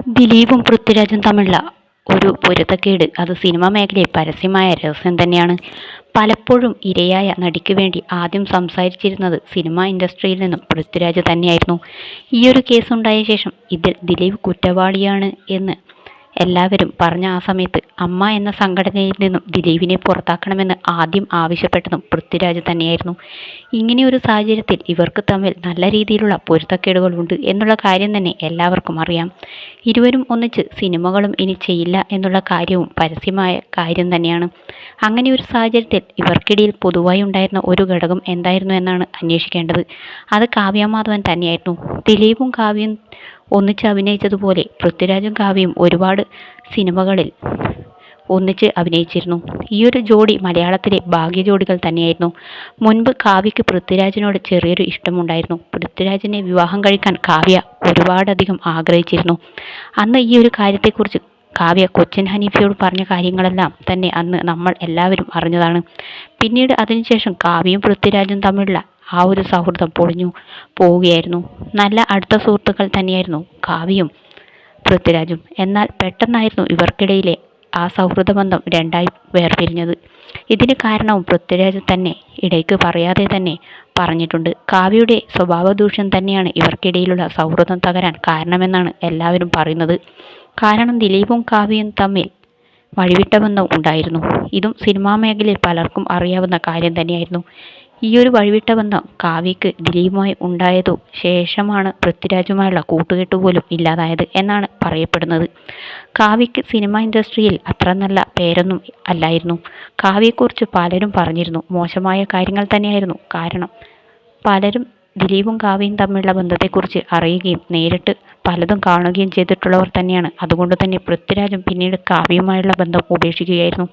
ദിലീപും പൃഥ്വിരാജും തമ്മിലുള്ള ഒരു പൊരുത്തക്കേട് അത് സിനിമാ മേഖലയിൽ പരസ്യമായ രഹസ്യം തന്നെയാണ്. പലപ്പോഴും ഇരയായ നടിക്ക് വേണ്ടി ആദ്യം സംസാരിച്ചിരുന്നത് സിനിമാ ഇൻഡസ്ട്രിയിൽ നിന്നും പൃഥ്വിരാജ് തന്നെയായിരുന്നു. ഈയൊരു കേസുണ്ടായ ശേഷം ഇതിൽ ദിലീപ് കുറ്റവാളിയാണ് എന്ന് എല്ലാവരും പറഞ്ഞ ആ സമയത്ത് അമ്മ എന്ന സംഘടനയിൽ നിന്നും ദിലീപിനെ പുറത്താക്കണമെന്ന് ആദ്യം ആവശ്യപ്പെട്ടതും പൃഥ്വിരാജ് തന്നെയായിരുന്നു. ഇങ്ങനെയൊരു സാഹചര്യത്തിൽ ഇവർക്ക് തമ്മിൽ നല്ല രീതിയിലുള്ള പൊരുത്തക്കേടുകളുണ്ട് എന്നുള്ള കാര്യം തന്നെ എല്ലാവർക്കും അറിയാം. ഇരുവരും ഒന്നിച്ച് സിനിമകളും ഇനി ചെയ്യില്ല എന്നുള്ള കാര്യവും പരസ്യമായ കാര്യം തന്നെയാണ്. അങ്ങനെയൊരു സാഹചര്യത്തിൽ ഇവർക്കിടയിൽ പൊതുവായി ഉണ്ടായിരുന്ന ഒരു ഘടകം എന്തായിരുന്നു എന്നാണ് അന്വേഷിക്കേണ്ടത്. അത് കാവ്യ മാധവൻ തന്നെയായിരുന്നു. ദിലീപും കാവ്യയും ഒന്നിച്ച് അഭിനയിച്ചതുപോലെ പൃഥ്വിരാജും കാവ്യയും ഒരുപാട് സിനിമകളിൽ ഒന്നിച്ച് അഭിനയിച്ചിരുന്നു. ഈയൊരു ജോഡി മലയാളത്തിലെ ഭാഗ്യജോഡികൾ തന്നെയായിരുന്നു. മുൻപ് കാവ്യയ്ക്ക് പൃഥ്വിരാജിനോട് ചെറിയൊരു ഇഷ്ടമുണ്ടായിരുന്നു. പൃഥ്വിരാജിനെ വിവാഹം കഴിക്കാൻ കാവ്യ ഒരുപാടധികം ആഗ്രഹിച്ചിരുന്നു. അന്ന് ഈ ഒരു കാര്യത്തെക്കുറിച്ച് കാവ്യ കൊച്ചിൻ ഹനീഫയോട് പറഞ്ഞ കാര്യങ്ങളെല്ലാം തന്നെ അന്ന് നമ്മൾ എല്ലാവരും അറിഞ്ഞതാണ്. പിന്നീട് അതിനുശേഷം കാവ്യയും പൃഥ്വിരാജും തമ്മിലുള്ള ആ ഒരു സൗഹൃദം പൊളിഞ്ഞു പോവുകയായിരുന്നു. നല്ല അടുത്ത സുഹൃത്തുക്കൾ തന്നെയായിരുന്നു കാവ്യയും പൃഥ്വിരാജും. എന്നാൽ പെട്ടെന്നായിരുന്നു ഇവർക്കിടയിലെ ആ സൗഹൃദ ബന്ധം രണ്ടായി വേർപിരിഞ്ഞത്. ഇതിന് കാരണവും പൃഥ്വിരാജ് തന്നെ ഇടയ്ക്ക് പറയാതെ തന്നെ പറഞ്ഞിട്ടുണ്ട്. കാവ്യയുടെ സ്വഭാവദൂഷ്യം തന്നെയാണ് ഇവർക്കിടയിലുള്ള സൗഹൃദം തകരാൻ കാരണമെന്നാണ് എല്ലാവരും പറയുന്നത്. കാരണം ദിലീപും കാവ്യയും തമ്മിൽ വഴിവിട്ട ബന്ധം ഉണ്ടായിരുന്നു. ഇതും സിനിമാ മേഖലയിൽ പലർക്കും അറിയാവുന്ന കാര്യം തന്നെയായിരുന്നു. ഈയൊരു വഴിവിട്ട ബന്ധം കാവ്യയ്ക്ക് ദിലീപുമായി ഉണ്ടായതു ശേഷമാണ് പൃഥ്വിരാജുമായുള്ള കൂട്ടുകെട്ട് പോലും ഇല്ലാതായത് എന്നാണ് പറയപ്പെടുന്നത്. കാവ്യയ്ക്ക് സിനിമാ ഇൻഡസ്ട്രിയിൽ അത്ര നല്ല പേരൊന്നും അല്ലായിരുന്നു. കാവ്യയെക്കുറിച്ച് പലരും പറഞ്ഞിരുന്നു മോശമായ കാര്യങ്ങൾ തന്നെയായിരുന്നു. കാരണം പലരും ദിലീപും കാവ്യയും തമ്മിലുള്ള ബന്ധത്തെക്കുറിച്ച് അറിയുകയും നേരിട്ട് പലതും കാണുകയും ചെയ്തിട്ടുള്ളവർ തന്നെയാണ്. അതുകൊണ്ട് തന്നെ പൃഥ്വിരാജും പിന്നീട് കാവ്യയുമായുള്ള ബന്ധം ഉപേക്ഷിക്കുകയായിരുന്നു.